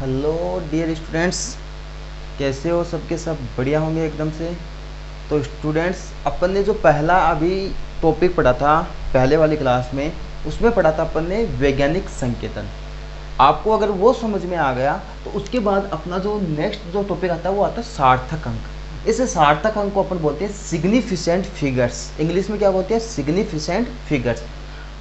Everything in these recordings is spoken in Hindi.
हेलो डियर स्टूडेंट्स, कैसे हो? सबके सब बढ़िया होंगे एकदम से। तो स्टूडेंट्स, अपन ने जो पहला अभी टॉपिक पढ़ा था पहले वाली क्लास में, उसमें पढ़ा था अपन ने वैज्ञानिक संकेतन। आपको अगर वो समझ में आ गया तो उसके बाद अपना जो नेक्स्ट जो टॉपिक आता है वो आता है सार्थक अंक। इस सार्थक अंक को अपन बोलते हैं सिग्निफिकेंट फिगर्स। इंग्लिश में क्या बोलते हैं? सिग्निफिकेंट फिगर्स,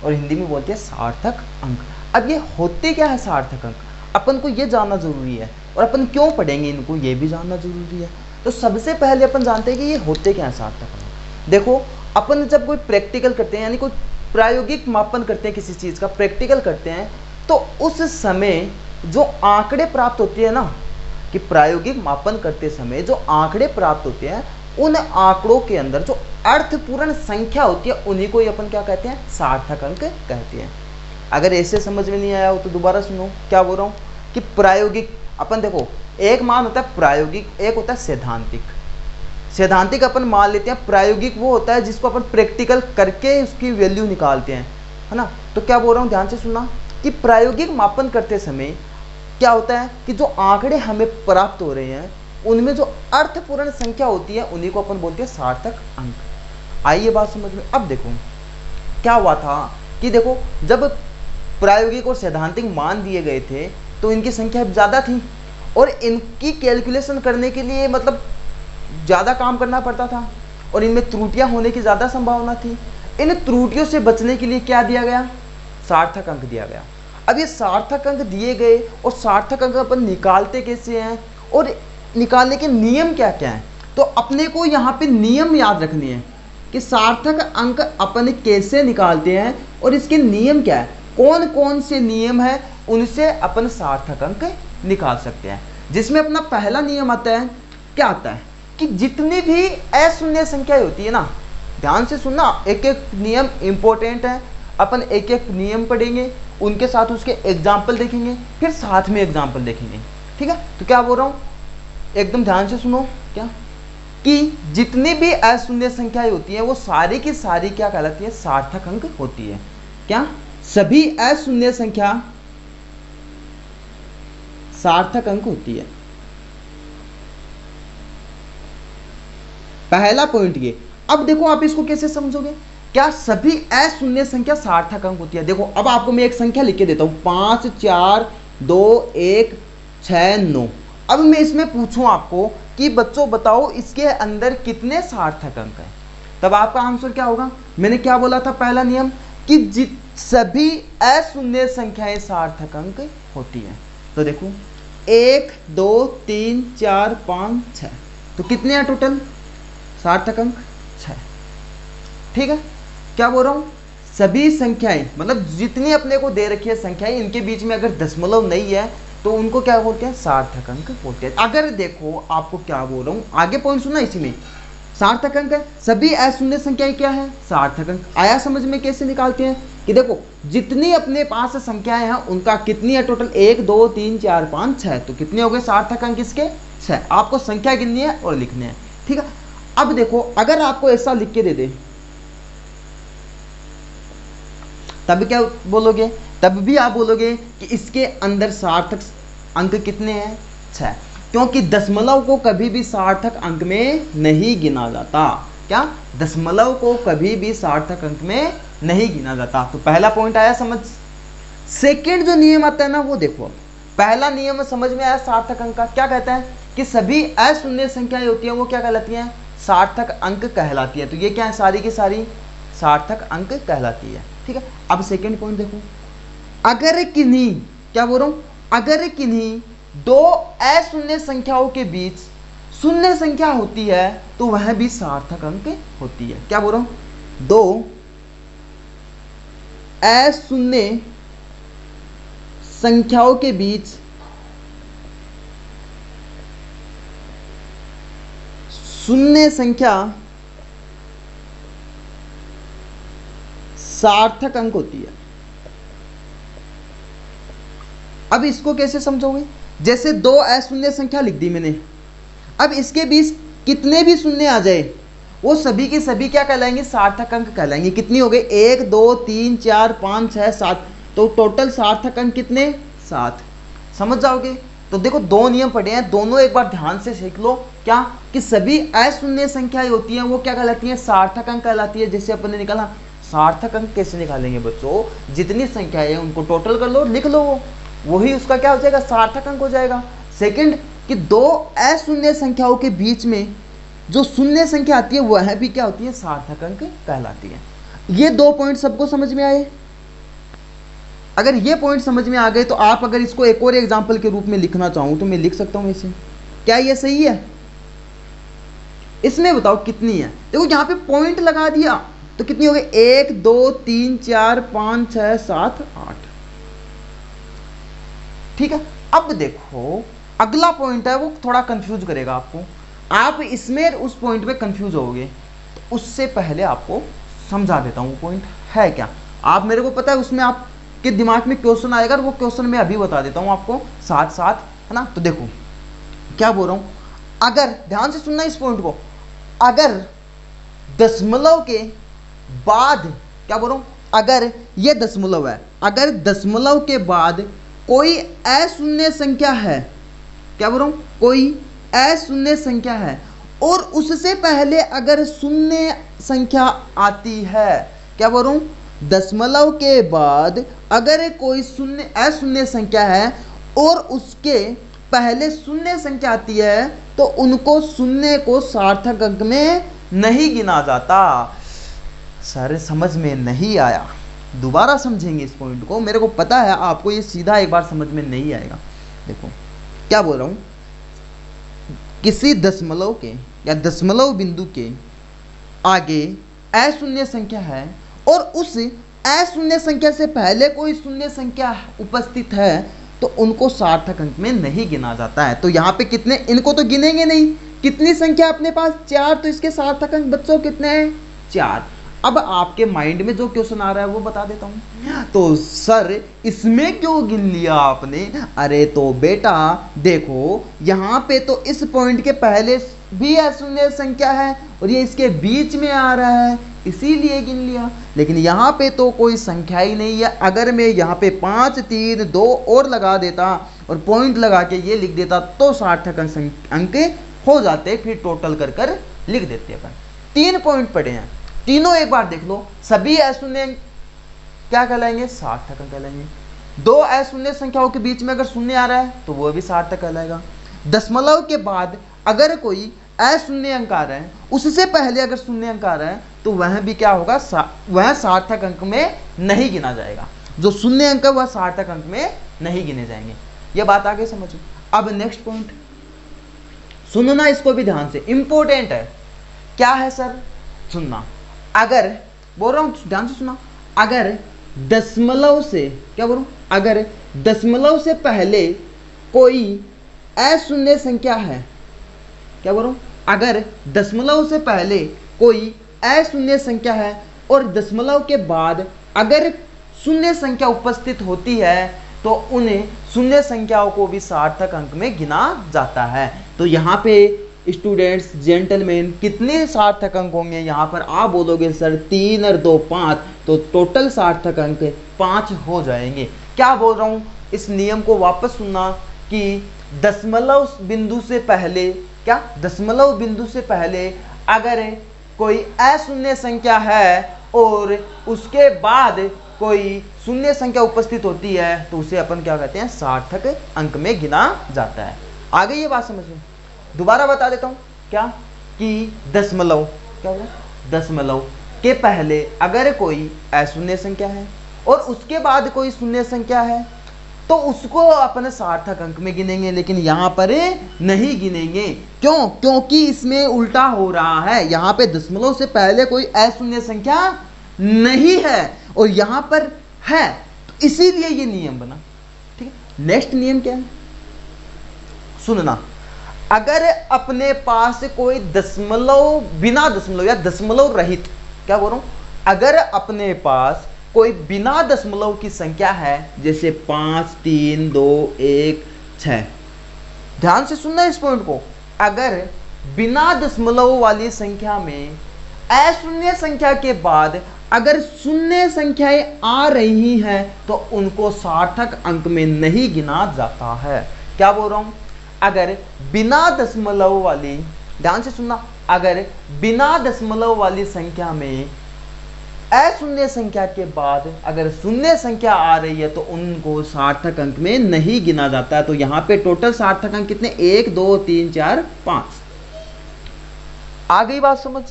और हिंदी में बोलते हैं सार्थक अंक। अब ये होते क्या है सार्थक अंक, अपन को ये जानना जरूरी है, और अपन क्यों पढ़ेंगे इनको ये भी जानना जरूरी है। तो सबसे पहले अपन जानते हैं कि ये होते क्या है सार्थक अंक। देखो, अपन जब कोई प्रैक्टिकल करते हैं, यानी कोई प्रायोगिक मापन करते हैं, किसी चीज़ का प्रैक्टिकल करते हैं, तो उस समय जो आंकड़े प्राप्त होते हैं ना, कि प्रायोगिक मापन करते समय जो आंकड़े प्राप्त होते हैं, उन आंकड़ों के अंदर जो अर्थपूर्ण संख्या होती है उन्हीं को ही अपन क्या कहते हैं? सार्थक अंक कहते हैं। अगर ऐसे समझ में नहीं आया हो तो दोबारा सुनो क्या बोल रहा हूँ। कि प्रायोगिक, अपन देखो, एक मान होता है प्रायोगिक, एक होता है सैद्धांतिक। सैद्धांतिक अपन मान लेते हैं, प्रायोगिक वो होता है जिसको अपन प्रैक्टिकल करके उसकी वैल्यू निकालते हैं, है ना। तो क्या बोल रहा हूँ, ध्यान से सुनना। कि प्रायोगिक मापन करते समय क्या होता है कि जो आंकड़े हमें प्राप्त हो रहे हैं उनमें जो अर्थपूर्ण संख्या होती है उन्हीं को अपन बोलते हैं सार्थक अंक। आइए बात समझ में। अब देखो क्या हुआ था कि देखो, जब प्रायोगिक और सैद्धांतिक मान दिए गए थे तो इनकी संख्या ज़्यादा थी, और इनकी कैलकुलेशन करने के लिए मतलब ज़्यादा काम करना पड़ता था, और इनमें त्रुटियां होने की ज़्यादा संभावना थी। इन त्रुटियों से बचने के लिए क्या दिया गया? सार्थक अंक दिया गया। अब ये सार्थक अंक दिए गए, और सार्थक अंक अपन निकालते कैसे हैं, और निकालने के नियम क्या क्या हैं? तो अपने को यहाँ पे नियम याद रखने हैं कि सार्थक अंक अपन कैसे निकालते हैं, और इसके नियम क्या है, कौन कौन से नियम है, उनसे अपन सार्थक अंक निकाल सकते हैं। जिसमें अपना पहला नियम आता है, क्या आता है कि जितनी भी अशून्य संख्याएं होती है ना, ध्यान से सुनना, एक एक नियम इंपॉर्टेंट है। अपन एक एक नियम पढ़ेंगे, उनके साथ उसके एग्जाम्पल देखेंगे, फिर साथ में एग्जाम्पल देखेंगे, ठीक है। तो क्या बोल रहा हूँ, एकदम ध्यान से सुनो। क्या कि जितनी भी अशून्य संख्याएं होती हैं वो सारी की सारी क्या कहलाती है? सार्थक अंक होती है। क्या सभी अशून्य संख्या सार्थक अंक होती है? पहला पॉइंट ये। अब देखो आप इसको कैसे समझोगे, क्या सभी अशून्य संख्या सार्थक अंक होती है? देखो, अब आपको मैं एक संख्या लिख के देता हूं, 5 4 2 1 6 9। अब मैं इसमें पूछूं आपको कि बच्चों बताओ इसके अंदर कितने सार्थक अंक हैं, तब आपका आंसर क्या होगा? मैंने क्या बोला था पहला नियम, कि सभी अशून्य संख्याएं सार्थक अंक होती हैं। तो देखो 1 2 3 4 5 6, तो कितने हैं टोटल सार्थक अंक? 6, ठीक है। क्या बोल रहा हूं, सभी संख्याएं मतलब जितनी अपने को दे रखी है संख्याएं, इनके बीच में अगर दशमलव नहीं है तो उनको क्या बोलते हैं? सार्थक अंक बोलते हैं। अगर देखो आपको क्या बोल रहा हूं, आगे पॉइंट सुनना, इसी में सार्थक अंक है, सभी अशून्य संख्याएं क्या है? सार्थक अंक। आया समझ में कैसे निकालते हैं? कि देखो, जितनी अपने पास संख्याएं हैं उनका कितनी है टोटल? 1 2 3 4 5 6, तो कितने हो गए सार्थक अंक इसके? 6। आपको संख्या गिननी है और लिखने हैं, ठीक है। अब देखो, अगर आपको ऐसा लिख के दे दे तब क्या बोलोगे? तब भी आप बोलोगे कि इसके अंदर सार्थक अंक कितने हैं? 6, क्योंकि दशमलव को कभी भी सार्थक अंक में नहीं गिना जाता। क्या? दशमलव को कभी भी सार्थक अंक में नहीं गिना जाता। तो पहला पॉइंट आया समझ। सेकंड जो नियम आता है ना, वो देखो, पहला नियम समझ में आया सार्थक अंक का, क्या कहता है कि सभी अशून्य संख्याएं होती हैं वो क्या कहलाती हैं? सार्थक अंक कहलाती है। तो ये क्या है? सारी की सारी सार्थक अंक कहलाती है, ठीक है। अब सेकंड पॉइंट देखो, अगर किन्हीं, क्या बोल रहा हूं, अगर किन्हीं दो अशून्य संख्याओं के बीच शून्य संख्या होती है तो वह भी सार्थक अंक होती है। क्या बोल रहा हूं, दो अशून्य संख्याओं के बीच शून्य संख्या सार्थक अंक होती है। अब इसको कैसे समझोगे? जैसे दो अशून्य संख्या लिख दी मैंने, अब इसके बीच कितने भी शून्य आ जाए वो सभी की सभी क्या कहलाएंगे? सार्थक अंक कहलाएंगे। कितनी हो गई? 1 2 3 4 5 6 7, तो टोटल सार्थक अंक कितने? 7। समझ जाओगे? तो देखो दो नियम पढ़े हैं, दोनों एक बार ध्यान से सीख लो। क्या कि सभी अशून्य संख्याएं होती हैं वो क्या कहलाती हैं, सार्थक अंक कहलाती है। जैसे अपन ने निकाला सार्थक अंक कैसे निकालेंगे बच्चों, जितनी संख्याएं हैं उनको टोटल कर लो, लिख लो, वही उसका क्या हो जाएगा, सार्थक अंक हो जाएगा। सेकंड कि दो अशून्य संख्याओं के बीच में जो शून्य संख्या आती है वह भी क्या होती है, सार्थक अंक कहलाती है। ये दो पॉइंट सबको समझ में आए। अगर ये पॉइंट समझ में आ गए तो आप अगर इसको एक और एग्जांपल के रूप में लिखना चाहूं तो मैं लिख सकता हूं इसे। क्या ये सही है? इसमें बताओ कितनी है। देखो यहां पे पॉइंट लगा दिया तो कितनी हो गई, 1 2 3 4 5 6 7 8। ठीक है, अब देखो अगला पॉइंट है वो थोड़ा कंफ्यूज करेगा आपको। आप इसमें उस पॉइंट पे कंफ्यूज होगे, तो उससे पहले आपको समझा देता हूं पॉइंट है क्या। आप मेरे को पता है उसमें आपके दिमाग में क्वेश्चन आएगा, वो क्वेश्चन मैं अभी बता देता हूं आपको साथ साथ, है ना। तो देखो क्या बोल रहा हूं, अगर ध्यान से सुनना इस पॉइंट को, अगर दशमलव के बाद, क्या बोल रहा हूं, अगर ये दशमलव है, अगर दशमलव के बाद कोई अशून्य संख्या है, क्या बोल रहा हूं, कोई अशून्य संख्या है और उससे पहले अगर शून्य संख्या आती है, क्या बोल रहा हूं, दशमलव के बाद अगर कोई शून्य अशून्य संख्या है और उसके पहले शून्य संख्या आती है तो उनको शून्य को सार्थक अंक में नहीं गिना जाता। सर समझ में नहीं आया, दोबारा समझेंगे इस पॉइंट को। मेरे को पता है आपको ये सीधा एक बार समझ में नहीं आएगा। देखो क्या बोल रहा हूं, किसी दशमलव के या दशमलव बिंदु के आगे अशून्य संख्या है और उस अशून्य संख्या से पहले कोई शून्य संख्या उपस्थित है तो उनको सार्थक अंक में नहीं गिना जाता है। तो यहाँ पे कितने, इनको तो गिनेंगे नहीं, कितनी संख्या अपने पास 4, तो इसके सार्थक अंक बच्चों कितने हैं, 4। अब आपके माइंड में जो क्वेश्चन आ रहा है वो बता देता हूं, तो सर इसमें क्यों गिन लिया आपने। अरे तो बेटा देखो यहाँ पे तो इस पॉइंट के पहले भी अशून्य संख्या है और ये इसके बीच में आ रहा है इसीलिए गिन लिया, लेकिन यहाँ पे तो कोई संख्या ही नहीं है। अगर मैं यहाँ पे 5 3 2 और लगा देता और पॉइंट लगा के ये लिख देता तो सार्थक अंक हो जाते, फिर टोटल कर कर लिख देते अपन। 3 पॉइंट पड़े हैं, तीनों एक बार देख लो, सभी अशून्य क्या कहलाएंगे, सार्थक अंक कहलाएंगे। 2 अशून्य संख्याओं के बीच में अगर शून्य आ रहा है तो वो भी सार्थक कहलाएगा। दशमलव के बाद अगर कोई अशून्य अंक आ रहा है, उससे पहले अगर शून्य अंक आ रहा है तो वह भी क्या होगा, वह सार्थक अंक में नहीं गिना जाएगा। जो शून्य अंक है वह सार्थक अंक में नहीं गिने जाएंगे। यह बात आगे समझो। अब नेक्स्ट पॉइंट सुनना, इसको भी ध्यान से, इंपॉर्टेंट है। क्या है सर, सुनना। अगर बोल रहा हूं ध्यान से सुना, अगर दशमलव से, क्या बोल रहा हूं, अगर दशमलव से पहले कोई अशून्य संख्या है, क्या बोल रहा हूं, अगर दशमलव से पहले कोई अशून्य संख्या है और दशमलव के बाद अगर शून्य संख्या उपस्थित होती है तो उन्हें शून्य संख्याओं को भी सार्थक अंक में गिना जाता है। तो यहाँ पे स्टूडेंट्स जेंटलमैन कितने सार्थक अंक होंगे, यहाँ पर आप बोलोगे सर 3 और 2 5, तो टोटल सार्थक अंक 5 हो जाएंगे। क्या बोल रहा हूँ, इस नियम को वापस सुनना कि दशमलव बिंदु से पहले, क्या दशमलव बिंदु से पहले अगर कोई अशून्य संख्या है और उसके बाद कोई शून्य संख्या उपस्थित होती है तो उसे अपन क्या कहते हैं, सार्थक अंक में गिना जाता है। आगे ये बात समझ में, दोबारा बता देता हूं क्या कि दशमलव, क्या बोला, दशमलव के पहले अगर कोई अशून्य संख्या है और उसके बाद कोई शून्य संख्या है तो उसको अपने सार्थक अंक में गिनेंगे, लेकिन यहां पर नहीं गिनेंगे। क्यों, क्योंकि इसमें उल्टा हो रहा है। यहां पे दशमलव से पहले कोई अशून्य संख्या नहीं है और यहां पर है, तो इसीलिए ये नियम बना। ठीक है, नेक्स्ट नियम क्या है, सुनना। अगर अपने पास कोई दशमलव, बिना दशमलव या दशमलव रहित, क्या बोल रहा हूं, अगर अपने पास कोई बिना दशमलव की संख्या है, जैसे 5 3 2 1 6, ध्यान से सुनना इस पॉइंट को। अगर बिना दशमलव वाली संख्या में अशून्य संख्या के बाद अगर शून्य संख्याएं आ रही हैं तो उनको सार्थक अंक में नहीं गिना जाता है। क्या बोल रहा हूं, अगर बिना दशमलव वाली, ध्यान से सुनना, अगर बिना दशमलव वाली संख्या में अशून्य संख्या के बाद अगर शून्य संख्या आ रही है तो उनको सार्थक अंक में नहीं गिना जाता है। तो यहां पे टोटल सार्थक अंक कितने, 1 2 3 4 5। आ गई बात समझ?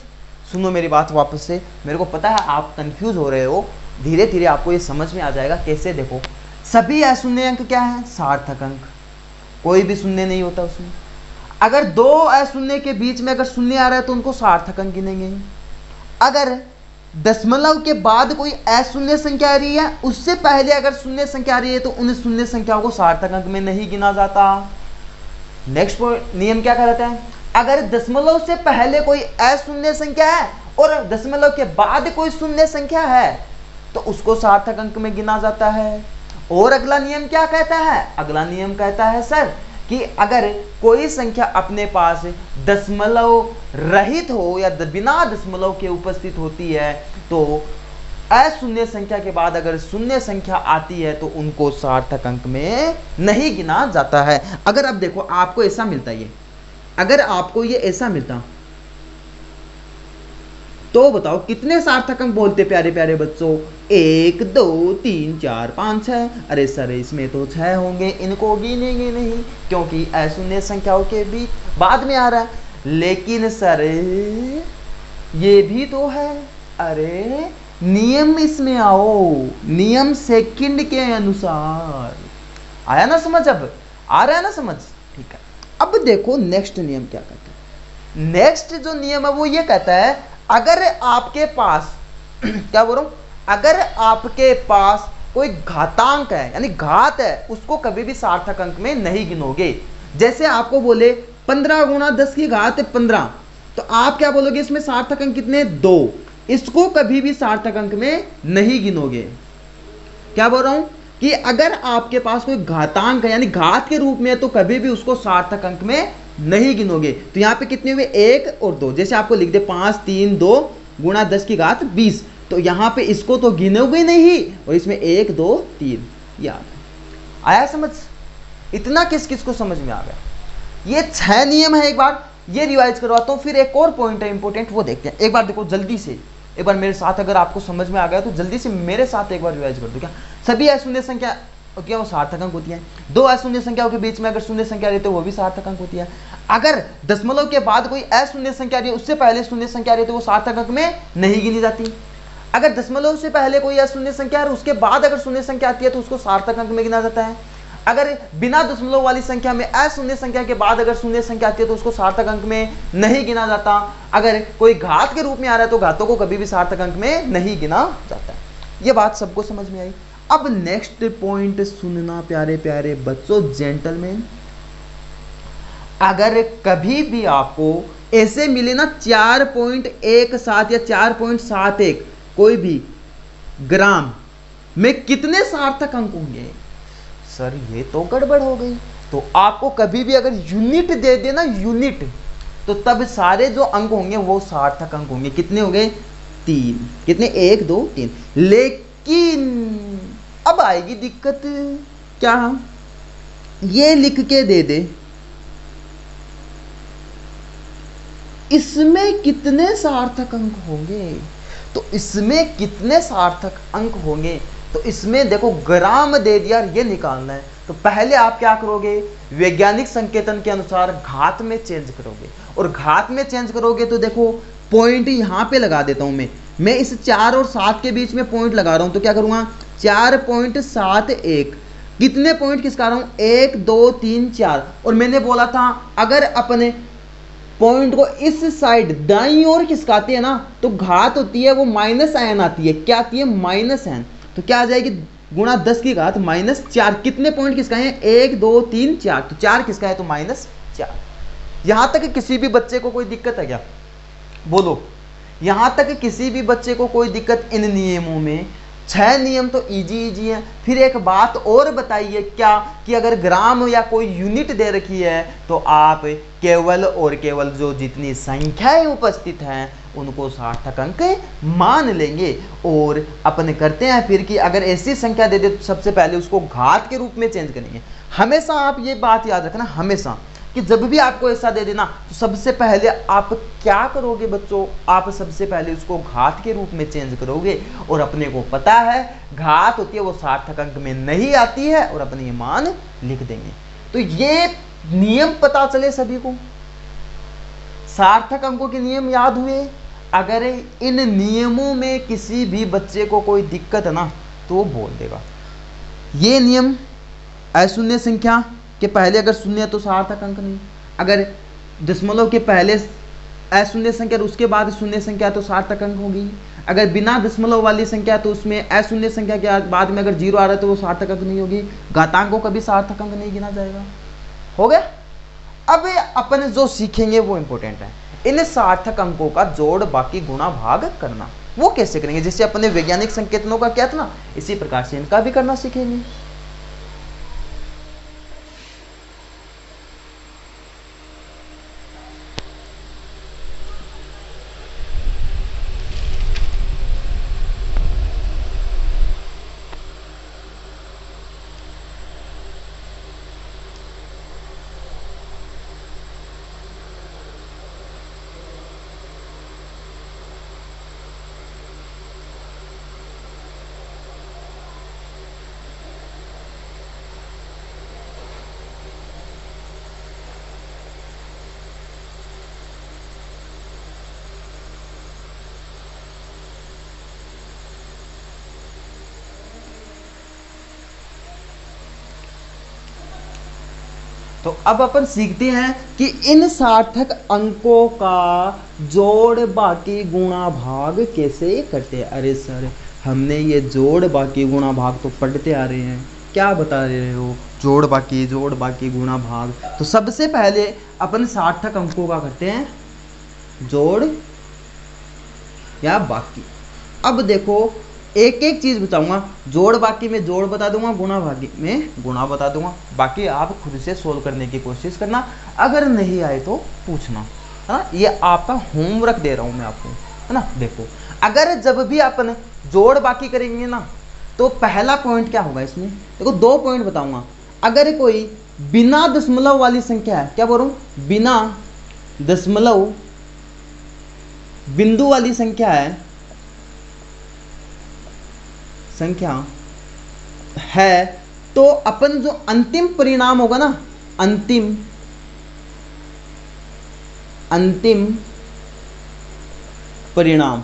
सुनो मेरी बात वापस से, मेरे को पता है आप कंफ्यूज हो रहे हो, धीरे धीरे आपको ये समझ में आ जाएगा। कैसे, देखो सभी अशून्य अंक क्या है, सार्थक अंक, कोई भी शून्य नहीं होता उसमें। अगर दो अशून्य के बीच में अगर शून्य आ रहा है तो उनको सार्थक अंक गिनेंगे। अगर दशमलव के बाद कोई अशून्य संख्या आ रही है, उससे पहले अगर शून्य संख्या आ रही है तो उन शून्य संख्याओं को सार्थक अंक में नहीं गिना जाता। नेक्स्ट नियम क्या कहता है, अगर दशमलव से पहले कोई अशून्य संख्या है और दशमलव के बाद कोई शून्य संख्या है तो उसको सार्थक अंक में गिना जाता है। और अगला नियम क्या कहता है, अगला नियम कहता है सर कि अगर कोई संख्या अपने पास दशमलव रहित हो या बिना दशमलव के उपस्थित होती है तो अशून्य संख्या के बाद अगर शून्य संख्या आती है तो उनको सार्थक अंक में नहीं गिना जाता है। अगर अब देखो आपको ऐसा मिलता है, अगर आपको ये ऐसा मिलता तो बताओ कितने सार्थक अंक बोलते प्यारे प्यारे बच्चों, 1 2 3 4 5 6। अरे सर इसमें तो 6 होंगे, इनको गिनेंगे नहीं क्योंकि अशून्य संख्याओं के भी बाद में आ रहा है। लेकिन सर ये भी तो है, अरे नियम इसमें आओ, नियम सेकंड के अनुसार। आया ना समझ, अब आ रहा है ना समझ, ठीक है। अब देखो नेक्स्ट नियम क्या कहता है, नेक्स्ट जो नियम है वो ये कहता है अगर आपके पास क्या बोल रहा हूं, अगर आपके पास कोई घातांक है यानी घात है, उसको कभी भी सार्थक अंक में नहीं गिनोगे। जैसे आपको बोले 15 गुणा 10 की घात 15, तो आप क्या बोलोगे, इसमें सार्थक अंक कितने, 2, इसको कभी भी सार्थक अंक में नहीं गिनोगे। क्या बोल रहा हूं कि अगर आपके पास कोई घातांक है यानी घात के रूप में है तो कभी भी उसको सार्थक अंक में नहीं गिनोगे। तो यहां पे कितने हुए, 1 और 2, जैसे आपको लिख दे 5 3 2 गुणा 10 की घात 20, तो यहां पे इसको तो गिनोगे नहीं और इसमें 1 2 3 याद आया समझ। इतना किस किस को समझ में आ गया। ये 6 नियम है, एक बार ये रिवाइज करवाता हूं, फिर एक और पॉइंट है इंपॉर्टेंट वो देखते हैं। एक बार देखो जल्दी से, एक बार मेरे साथ, अगर आपको समझ में आ गया तो जल्दी से मेरे साथ एक बार रिवाइज कर दो। क्या सभी अशून्य संख्या क्या वो सार्थक अंक होती है, दो अशून्य संख्याओं के बीच में अगर शून्य संख्या रहती है वो भी सार्थक अंक होती है। अगर दशमलव के बाद कोई अशून्य संख्या रही है उससे पहले शून्य संख्या रही है तो वो सार्थक अंक में नहीं गिनी जाती। अगर दशमलव से पहले कोई अशून्य संख्या है उसके बाद अगर शून्य संख्या आती है तो उसको सार्थक अंक में गिना जाता है। अगर बिना दशमलव वाली संख्या में अशून्य संख्या के बाद अगर शून्य संख्या आती है तो उसको सार्थक अंक में नहीं गिना जाता। अगर कोई घात के रूप में आ रहा है तो घातों को कभी भी सार्थक अंक में नहीं गिना जाता है। ये बात सबको समझ में आई। अब नेक्स्ट पॉइंट सुनना प्यारे प्यारे बच्चों, जेंटलमैन, अगर कभी भी आपको ऐसे मिले ना 4.17 या 4.71 कोई भी ग्राम में कितने सार्थक अंक होंगे, सर ये तो गड़बड़ हो गई। तो आपको कभी भी अगर यूनिट दे देना यूनिट, तो तब सारे जो अंक होंगे वो सार्थक अंक होंगे। कितने हो गए, 3। कितने, 1 2 3। लेकिन अब आएगी दिक्कत, क्या ये लिख के दे दे इसमें कितने सार्थक अंक होंगे, तो इसमें कितने सार्थक अंक होंगे, तो इसमें देखो ग्राम दे दिया, ये निकालना है। तो पहले आप क्या करोगे, वैज्ञानिक संकेतन के अनुसार घात में चेंज करोगे, और घात में चेंज करोगे तो देखो पॉइंट यहां पे लगा देता हूं मैं इस 4 और 7 के बीच में पॉइंट लगा रहा हूं। तो क्या करूंगा, 4.71, कितने पॉइंट किसका रहा हूं, 1 2 3 4। और मैंने बोला था अगर अपने पॉइंट को इस साइड दाईं ओर खिसकाते हैं ना तो घात होती है वो -n आती है। क्या आती है, -n। तो क्या आ जाएगी, गुणा 10 की घात -4। कितने पॉइंट किसका है, 1 2 3 4, तो 4 किसका है तो -4। यहां तक किसी भी बच्चे को कोई दिक्कत है क्या, बोलो, यहां तक किसी भी बच्चे को कोई दिक्कत इन नियमों में? 6 नियम तो इजी है। फिर एक बात और बताइए, क्या कि अगर ग्राम या कोई यूनिट दे रखी है तो आप केवल और केवल जो जितनी संख्याएं उपस्थित हैं उनको सार्थक अंक मान लेंगे। और अपन करते हैं फिर कि अगर ऐसी संख्या दे दे तो सबसे पहले उसको घात के रूप में चेंज करेंगे। हमेशा आप ये बात याद रखना, हमेशा, कि जब भी आपको ऐसा दे देना तो सबसे पहले आप क्या करोगे बच्चों, आप सबसे पहले उसको घात के रूप में चेंज करोगे। और अपने को पता है घात होती है वो सार्थक अंक में नहीं आती है, और अपने ये मान लिख देंगे। तो ये नियम पता चले सभी को, सार्थक अंकों के नियम याद हुए। अगर इन नियमों में किसी भी बच्चे को कोई दिक्कत है ना तो वो बोल देगा। ये नियम अशून्य संख्या के पहले अगर शून्य है तो सार्थक अंक नहीं, अगर दशमलव के पहले अशून्य संख्या और उसके बाद शून्य संख्या तो सार्थक अंक होगी, अगर बिना दशमलव वाली संख्या तो उसमें अशून्य संख्या के बाद में अगर जीरो आ रहा है तो वो सार्थक अंक नहीं होगी, घातांकों का भी सार्थक अंक नहीं गिना जाएगा। हो गया। अब अपन जो सीखेंगे वो इंपॉर्टेंट है, इन सार्थक अंकों का जोड़ बाकी गुणा भाग करना। वो कैसे करेंगे, जैसे अपने वैज्ञानिक संकेतनों का क्या था ना, इसी प्रकार से इनका भी करना सीखेंगे। तो अब अपन सीखते हैं कि इन सार्थक अंकों का जोड़ बाकी गुणा भाग कैसे करते हैं। अरे सर हमने ये जोड़ बाकी गुणा भाग तो पढ़ते आ रहे हैं, क्या बता रहे हो, जोड़ बाकी गुणा भाग। तो सबसे पहले अपन सार्थक अंकों का करते हैं जोड़ या बाकी। अब देखो एक एक चीज बताऊंगा, जोड़ बाकी में जोड़ बता दूंगा, गुणा बाकी में गुणा बता दूंगा, बाकी आप खुद से सोल्व करने की कोशिश करना, अगर नहीं आए तो पूछना, है ना। ये आपका होमवर्क दे रहा हूं मैं आपको, है ना। देखो अगर जब भी अपन जोड़ बाकी करेंगे ना तो पहला पॉइंट क्या होगा इसमें, देखो 2 पॉइंट बताऊंगा। अगर कोई बिना दशमलव वाली संख्या है, क्या बोल रहा हूं, बिना दशमलव बिंदु वाली संख्या है तो अपन जो अंतिम परिणाम होगा ना, अंतिम परिणाम,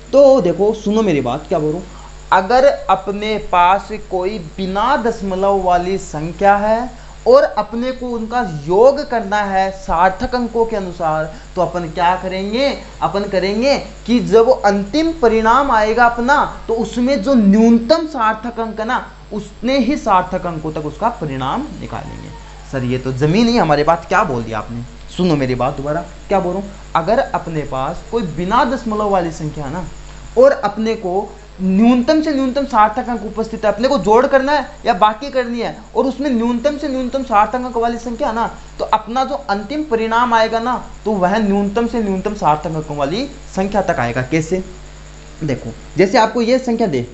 तो देखो सुनो मेरी बात, क्या बोलूं, अगर अपने पास कोई बिना दशमलव वाली संख्या है और अपने को उनका योग करना है सार्थक अंकों के अनुसार, तो अपन क्या करेंगे, अपन करेंगे कि जब अंतिम परिणाम आएगा अपना तो उसमें जो न्यूनतम सार्थक अंक है ना उसने ही सार्थक अंकों तक उसका परिणाम निकालेंगे। सर ये तो जमीन ही हमारे बात, क्या बोल दिया आपने, सुनो मेरी बात दोबारा, क्या बोल रहा हूं, अगर अपने पास कोई बिना दशमलव वाली संख्या है ना और अपने को न्यूनतम से न्यूनतम सार्थक अंक उपस्थित है, अपने को जोड़ करना है या बाकी करनी है और उसमें न्यूनतम से न्यूनतम सार्थक अंक वाली संख्या ना, तो अपना जो अंतिम परिणाम आएगा ना तो वह न्यूनतम से न्यूनतम सार्थक अंकों वाली संख्या तक आएगा। कैसे, देखो जैसे आपको यह संख्या दे,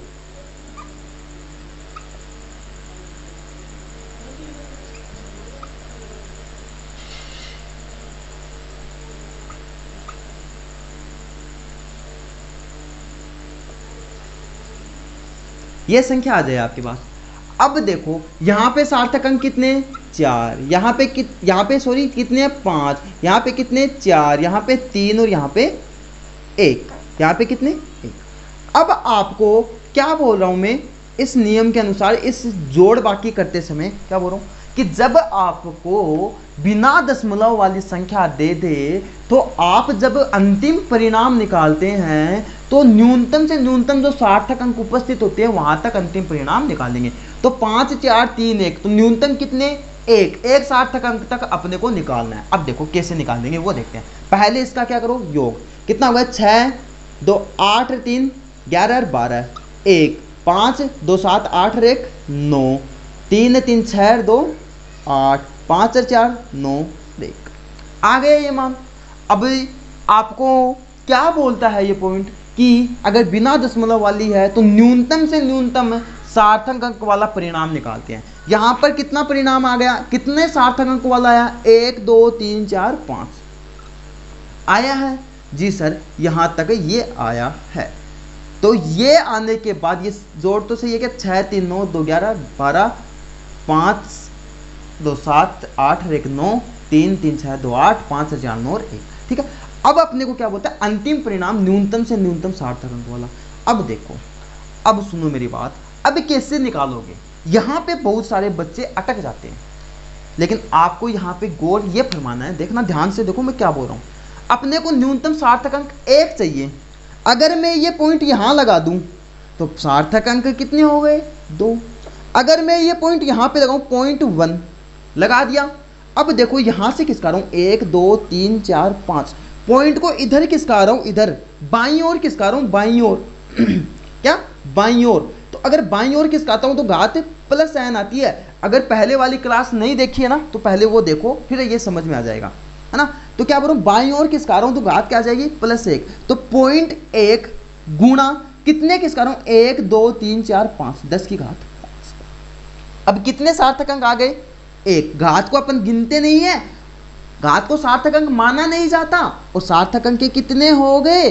यह संख्या आ जाए आपके पास। अब देखो यहाँ पे सार्थक अंक कितने, 4, यहाँ पे कितने 5, यहाँ पे कितने 4, यहाँ पे 3 और यहाँ पे 1, यहाँ पे कितने 1। अब आपको क्या बोल रहा हूँ मैं, इस नियम के अनुसार इस जोड़ बाकी करते समय क्या बोल रहा हूँ कि जब आपको बिना दशमलव वाली संख्या दे दे तो आप जब अंतिम परिणाम निकालते हैं तो न्यूनतम से न्यूनतम जो सार्थक अंक उपस्थित होते हैं वहां तक अंतिम परिणाम निकालेंगे। तो 5, 4, 3, 1, तो न्यूनतम कितने, एक सार्थक अंक तक अपने को निकालना है। अब देखो कैसे निकालेंगे वो देखते हैं। पहले इसका क्या करो, योग कितना होगा, 6, 2, 8, 3, 11, 12, 1, 5, 2, 7, 8, 1, 9, 3, 3, 6, 2, 8, 5, 4, 9, 1 आ गए ये मान। अब आपको क्या बोलता है ये पॉइंट कि अगर बिना दशमलव वाली है तो न्यूनतम से न्यूनतम सार्थक अंक वाला परिणाम निकालते हैं। यहां पर कितना परिणाम आ गया, कितने सार्थक अंक वाला आया, 1 2 3 4 5 आया है जी सर, यहां तक ये आया है। तो ये आने के बाद ये जोड़ तो सही है क्या, 6 3 9 2 11 12 5 2 7 8 1 9 3 3 6 2 8 5 4 9 1, ठीक है। अब अपने को क्या बोलता है, अंतिम परिणाम न्यूनतम से न्यूनतम सार्थक अंक वाला। अब देखो, अब सुनो मेरी बात, अब कैसे निकालोगे, यहां पे बहुत सारे बच्चे अटक जाते हैं, लेकिन आपको यहां पे गोल ये फरमाना है, देखना ध्यान से, देखो मैं क्या बोल रहा हूं। अपने को न्यूनतम सार्थक अंक 1 चाहिए, अगर मैं ये पॉइंट यहां लगा दूं तो सार्थक अंक कितने हो गए, 2। अगर मैं ये पॉइंट यहां पे लगाऊं, पॉइंट 1 लगा दिया। अब देखो यहां से किसका रहा हूं, 1 2 3 4 5, पॉइंट को इधर किसका रहा हूं, इधर बाईं ओर किसका रहा हूं, बाईं ओर क्या, बाईं ओर। तो अगर बाईं ओर किसकाता हूं तो घात प्लस n आती है। अगर पहले वाली क्लास नहीं देखी है ना तो पहले वो देखो, फिर ये समझ में आ जाएगा, है ना। तो क्या बोलूं, बाईं ओर किसका रहा हूं तो घात क्या आ जाएगी, +1। तो 0.1 गुणा कितने किसका रहा हूं, 1 2 3 4 5, 10 की घात 5। अब कितने सार्थक अंक आ गए, 1। घात को अपन गिनते नहीं है, घात को सार्थक अंक माना नहीं जाता, और सार्थक अंक कितने हो गए,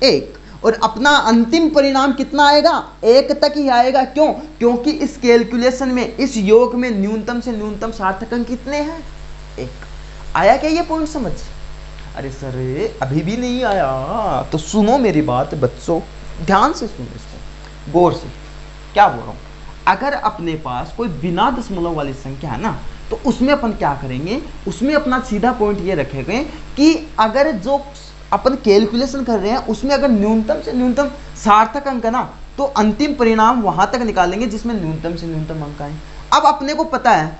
1। और अपना अंतिम परिणाम कितना आएगा, 1 तक ही आएगा। क्यों, क्योंकि इस कैलकुलेशन में, इस योग में न्यूनतम से न्यूनतम सार्थक अंक कितने हैं, 1। आया क्या ये पॉइंट समझ, अरे सर अभी भी नहीं आया, तो सुनो मेरी बात बच्चों, ध्यान से सुनो इसको गौर से, क्या बोल रहा हूं। अगर अपने पास कोई बिना दशमलव वाली संख्या है ना, तो उसमें अपन क्या करेंगे, उसमें अपना सीधा पॉइंट ये रखेंगे कि अगर जो अपन कैलकुलेशन कर रहे हैं उसमें अगर न्यूनतम से न्यूनतम सार्थक अंक है ना, तो अंतिम परिणाम वहां तक निकालेंगे जिसमें न्यूनतम से न्यूनतम अंक आए। अब अपने को पता है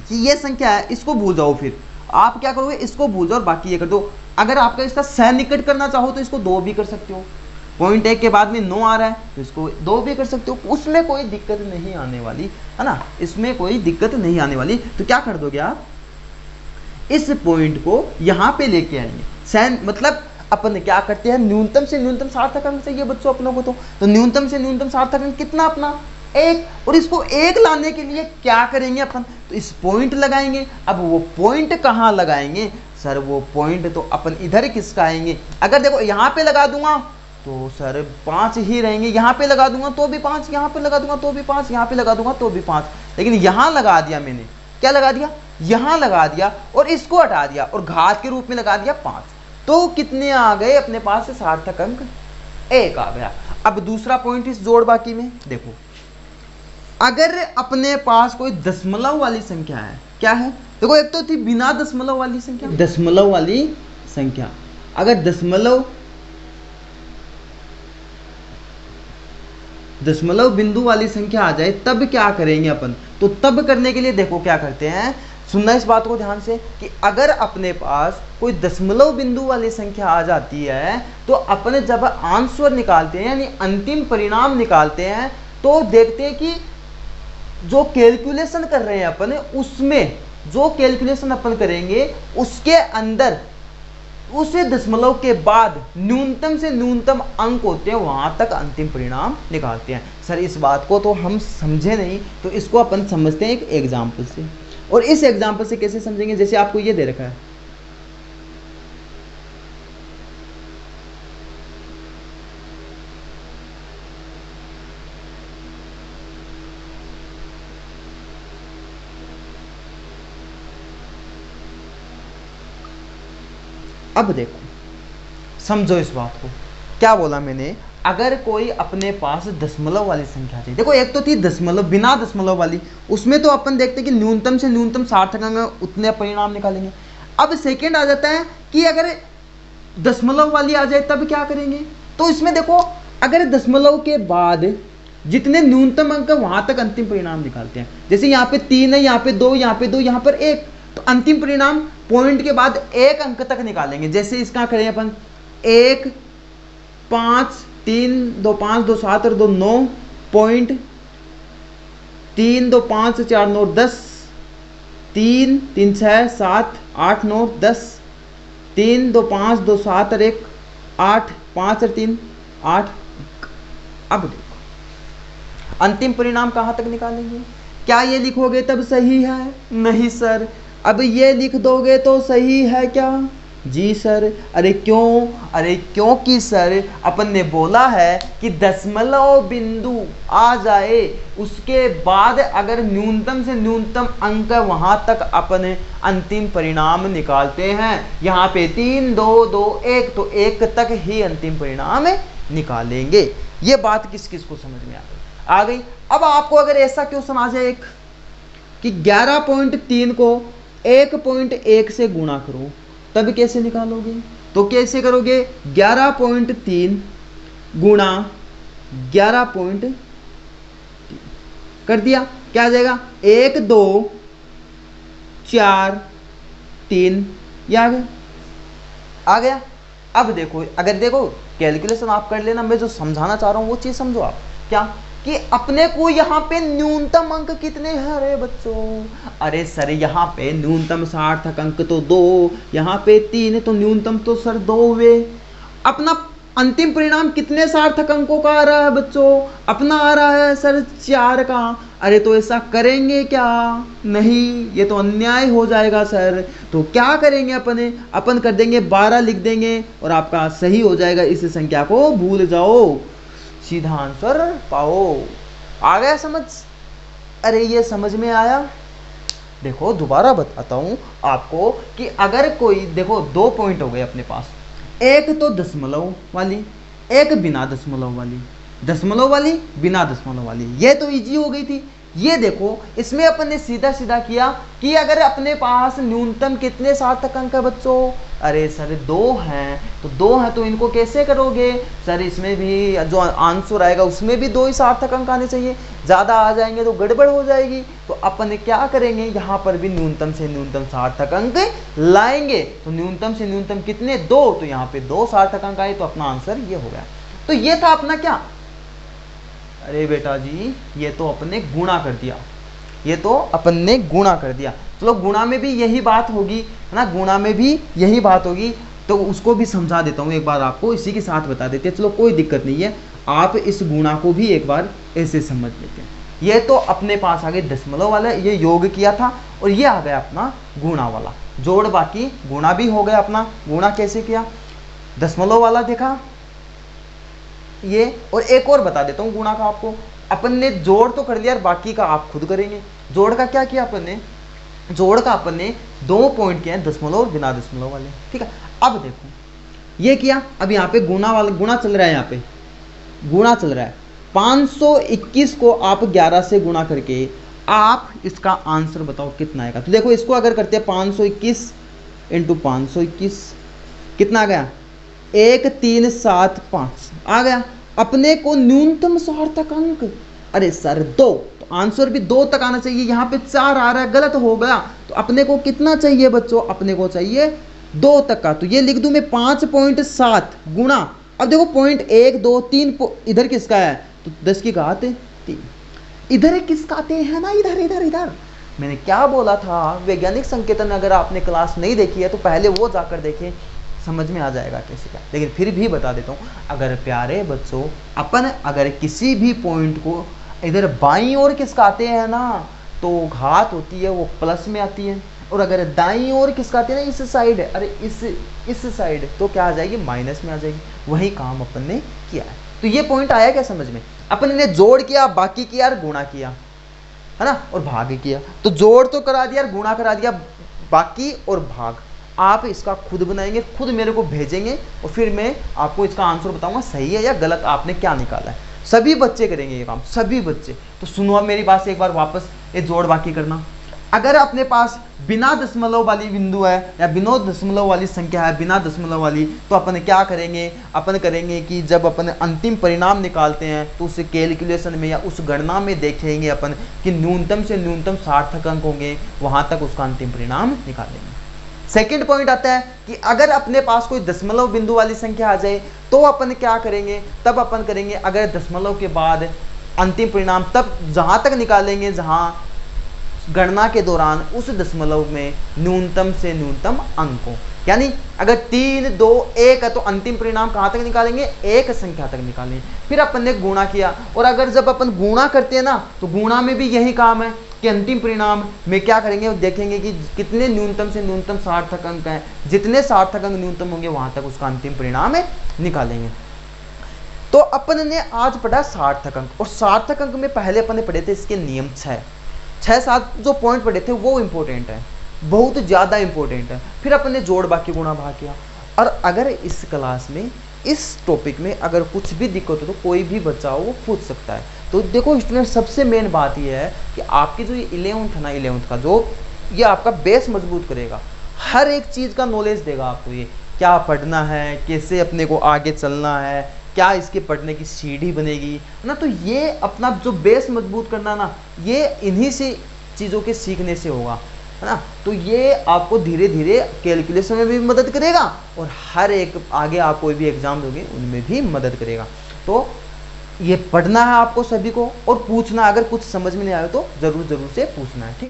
कि ये संख्या है, इसको भूल जाओ, फिर आप क्या करोगे, इसको भूल जाओ और बाकी ये कर दो। अगर आपका इसका सन्निकट करना चाहो तो इसको 2 भी कर सकते हो, 0.1 के बाद में 9 आ रहा है तो इसको 2 भी कर सकते हो, उसमें कोई दिक्कत नहीं आने वाली, है ना, इसमें कोई दिक्कत नहीं आने वाली। तो क्या कर दोगे आप, इस पॉइंट को यहां पे लेके आएंगे, सैन मतलब अपन क्या करते हैं, न्यूनतम से न्यूनतम सार्थक अंक चाहिए बच्चों अपनों को, तो न्यूनतम से न्यूनतम सार्थक अंक कितना अपना, 1। और इसको 1 लाने के लिए क्या करेंगे अपन, तो इस पॉइंट लगाएंगे। अब वो पॉइंट कहां लगाएंगे सर, वो पॉइंट तो अपन इधर किसका आएंगे, अगर देखो यहां पे लगा दूंगा तो सर 5 ही रहेंगे, यहां पे लगा दूंगा तो भी 5, यहां पे लगा दूंगा तो भी 5, यहां पे लगा दूंगा तो भी 5, लेकिन यहां लगा दिया मैंने, क्या लगा दिया, यहां लगा दिया और इसको हटा दिया और घात के रूप में लगा दिया 5, तो कितने आ गए अपने पास सार्थक अंक, 1 आ गया। अब दूसरा पॉइंट इस जोड़ बाकी में देखो, अगर अपने पास कोई दशमलव वाली संख्या है, क्या है, देखो एक तो थी बिना दशमलव वाली संख्या, दशमलव वाली संख्या, अगर दशमलव बिंदु वाली संख्या आ जाए तब क्या करेंगे अपन, तो तब करने के लिए देखो क्या करते हैं, सुनना इस बात को ध्यान से, कि अगर अपने पास कोई दशमलव बिंदु वाली संख्या आ जाती है तो अपने जब आंसर निकालते हैं यानी अंतिम परिणाम निकालते हैं, तो देखते हैं कि जो कैलकुलेशन कर रहे हैं अपन, उसमें जो कैलकुलेशन अपन करेंगे उसके अंदर उसे दशमलव के बाद न्यूनतम से न्यूनतम अंक होते हैं, वहां तक अंतिम परिणाम निकालते हैं। सर इस बात को तो हम समझे नहीं, तो इसको अपन समझते हैं एक एग्जाम्पल से, और इस एग्जाम्पल से कैसे समझेंगे, जैसे आपको ये दे रखा है, अब देखो समझो इस बात को, क्या बोला मैंने, अगर कोई अपने पास दशमलव वाली संख्या थी, देखो एक तो थी दशमलव बिना दशमलव वाली, उसमें तो अपन देखते कि न्यूनतम से न्यूनतम सार्थक अंक उतने परिणाम निकालेंगे। अब सेकंड आ जाता है कि अगर दशमलव वाली आ जाए तब क्या करेंगे, तो इसमें देखो अगर दशमलव के बाद जितने न्यूनतम अंक वहां तक अंतिम परिणाम निकालते हैं, जैसे यहाँ पे 3 है, यहाँ पे 2, यहाँ पे 2, यहाँ पर 1, तो अंतिम परिणाम पॉइंट के बाद 1 अंक तक निकालेंगे। जैसे इसका करें अपन 1 5 3 2 5 2 7 और 2 9 पॉइंट 3 2 5 4 9 10 3 3 6 7 8 9 10 3 2 5 2 7 और 1 8 5 और 3 8। अब देखो अंतिम परिणाम कहाँ तक निकालेंगे? क्या ये लिखोगे तब सही है? नहीं सर। अब ये लिख दोगे तो सही है क्या? जी सर। अरे क्यों? अरे क्योंकि सर अपन ने बोला है कि दशमलव बिंदु आ जाए उसके बाद अगर न्यूनतम से न्यूनतम अंक वहां तक अपन अंतिम परिणाम निकालते हैं। यहाँ पे 3 2 2 1 तो 1 तक ही अंतिम परिणाम निकालेंगे। ये बात किस किस को समझ में आ गई? अब आपको अगर ऐसा क्वेश्चन आ जाए कि 11.3 को 1.1 से गुणा करो, तब कैसे निकालोगे? तो कैसे करोगे? 11.3 गुणा 11.3 कर दिया, क्या आ जाएगा? 1 2 4 3, ये आ गया। आ गया। अब देखो, अगर देखो कैलकुलेशन आप कर लेना, मैं जो समझाना चाह रहा हूं वो चीज समझो आप। क्या कि अपने को यहाँ पे न्यूनतम अंक कितने हैं? अरे बच्चों, अरे सर यहाँ पे न्यूनतम सार्थक अंक तो 2, यहाँ पे 3, तो न्यूनतम तो सर 2 हुए। अपना अंतिम परिणाम कितने सार्थक अंकों का आ रहा है बच्चों? अपना आ रहा है सर 4 का। अरे तो ऐसा करेंगे क्या? नहीं, ये तो अन्याय हो जाएगा सर। तो क्या करेंगे अपन कर देंगे 12 लिख देंगे और आपका सही हो जाएगा। इस संख्या को भूल जाओ, सीधा आंसर पाओ। आ गया समझ? अरे ये समझ में आया? देखो दोबारा बताता हूं आपको कि अगर कोई, देखो 2 पॉइंट हो गए अपने पास, एक तो दशमलव वाली, एक बिना दशमलव वाली, दशमलव वाली बिना दशमलव वाली, ये तो इजी हो गई थी। ये देखो इसमें अपन ने सीधा सीधा किया कि अगर अपने पास न्यूनतम कितने सार्थक अंक है बच्चों? अरे सर 2 हैं, तो 2 हैं तो इनको कैसे करोगे? सर इसमें भी जो आंसर आएगा उसमें भी 2 ही सार्थक अंक आने चाहिए, ज़्यादा आ जाएंगे तो गड़बड़ हो जाएगी। तो अपन क्या करेंगे, यहाँ पर भी न्यूनतम से न्यूनतम सार्थक अंक लाएंगे। तो न्यूनतम से न्यूनतम कितने? 2, तो यहाँ पे 2 सार्थक अंक आए, तो अपना आंसर ये हो गया। तो ये था अपना क्या? अरे बेटा जी ये तो अपने गुणा कर दिया, ये तो अपन ने गुणा कर दिया। चलो गुणा में भी यही बात होगी, है ना, गुणा में भी यही बात होगी। तो उसको भी समझा देता हूँ एक बार आपको, इसी के साथ बता देते हैं। चलो कोई दिक्कत नहीं है, आप इस गुणा को भी एक बार ऐसे समझ लेते हैं। ये तो अपने पास आ गए दशमलव वाला, ये योग किया था, और ये आ गया अपना गुणा वाला जोड़। बाकी गुणा भी हो गया अपना। गुणा कैसे किया? दशमलव वाला देखा ये, और एक और बता देता हूँ गुणा का आपको। अपन ने जोड़ तो कर लिया, बाकी का आप खुद करेंगे। जोड़ का क्या किया अपन ने? जोड़ का अपन ने 2 पॉइंट किए हैं, दशमलव और बिना दशमलव वाले, ठीक है। अब देखो ये किया, अब यहाँ पे गुणा वाला गुणा चल रहा है, यहाँ पे गुणा चल रहा है। 521 को आप 11 से गुणा करके आप इसका आंसर बताओ कितना आएगा। तो देखो इसको अगर करते हैं 521 इंटू 521 कितना आ गया? 1375 आ गया। अपने को न्यूनतम सार्थक अंक, अरे सर 2, तो आंसर भी 2 तक आना चाहिए। यहाँ पे 4 आ रहा है, गलत हो गया। तो अपने को कितना चाहिए बच्चों? अपने को चाहिए 2 तक का। तो ये लिख दूं मैं 5.7 गुणा, अब देखो 0.1 2 3 इधर किसका है? तो 10 की घात 3। इधर किसका आते हैं ना, इधर इधर इधर। मैंने क्या बोला था? वैज्ञानिक संकेतन अगर आपने क्लास नहीं देखी है तो पहले वो जाकर देखें, समझ में आ जाएगा कैसे क्या। लेकिन फिर भी बता देता हूँ, अगर प्यारे बच्चों अपन अगर किसी भी पॉइंट को इधर बाईं ओर किसका आते हैं ना, तो घात होती है वो प्लस में आती है, और अगर दाईं ओर किसका आती है ना, इस साइड, अरे इस साइड, तो क्या आ जाएगी? माइनस में आ जाएगी। वही काम अपन ने किया है। तो ये पॉइंट आया क्या समझ में? अपन ने जोड़ किया, बाकी किया और गुणा किया, है ना, और भाग किया। तो जोड़ तो करा दिया, गुणा करा दिया, बाकी और भाग आप इसका खुद बनाएंगे, खुद मेरे को भेजेंगे, और फिर मैं आपको इसका आंसर बताऊंगा सही है या गलत, आपने क्या निकाला है। सभी बच्चे करेंगे ये काम, सभी बच्चे। तो सुनो अब मेरी बात से एक बार वापस, ये जोड़ बाकी करना। अगर अपने पास बिना दशमलव वाली बिंदु है या बिना दशमलव वाली संख्या है, बिना दशमलव वाली, तो अपन क्या करेंगे? अपन करेंगे कि जब अपन अंतिम परिणाम निकालते हैं तो उस कैलकुलेशन में या उस गणना में देखेंगे अपन कि न्यूनतम से न्यूनतम सार्थक अंक होंगे, वहां तक उसका अंतिम परिणाम निकालेंगे। सेकंड पॉइंट आता है कि अगर अपने पास कोई दशमलव बिंदु वाली संख्या आ जाए तो अपन क्या करेंगे? तब अपन करेंगे अगर दशमलव के बाद अंतिम परिणाम तब जहां तक निकालेंगे जहां गणना के दौरान उस दशमलव में न्यूनतम से न्यूनतम अंक हो। यानी अगर 3 2 1 है तो अंतिम परिणाम कहाँ तक निकालेंगे, एक संख्या तक निकालेंगे। फिर अपन ने गुणा किया, और अगर जब अपन गुणा करते हैं ना तो गुणा में भी यही काम है कि अंतिम परिणाम में क्या करेंगे, देखेंगे कि कितने न्यूनतम से न्यूनतम सार्थक अंक हैं, जितने सार्थक अंक न्यूनतम होंगे वहां तक उसका अंतिम परिणाम है निकालेंगे। तो अपन ने आज पढ़ा सार्थक अंक, और सार्थक अंक में पहले अपन ने पढ़े थे इसके नियम 6-7 जो पॉइंट पढ़े थे वो इंपॉर्टेंट है, बहुत ज्यादा इंपॉर्टेंट है। फिर अपन ने जोड़ बाकी गुणा भाग किया। और अगर इस क्लास में इस टॉपिक में अगर कुछ भी दिक्कत हो तो कोई भी बच्चा हो वो पूछ सकता है। तो देखो स्टूडेंट, सबसे मेन बात ये है कि आपकी जो ये 11th है ना, 11th का जो ये आपका बेस मजबूत करेगा, हर एक चीज का नॉलेज देगा आपको, ये क्या पढ़ना है, कैसे अपने को आगे चलना है, क्या इसके पढ़ने की सीढ़ी बनेगी, है ना। तो ये अपना जो बेस मजबूत करना ना, ये इन्हीं से चीज़ों के सीखने से होगा, है ना। तो ये आपको धीरे धीरे कैलकुलेशन में भी मदद करेगा, और हर एक आगे आप कोई भी एग्जाम दोगे उनमें भी मदद करेगा। तो ये पढ़ना है आपको सभी को, और पूछना, अगर कुछ समझ में नहीं आया तो जरूर से पूछना है, ठीक।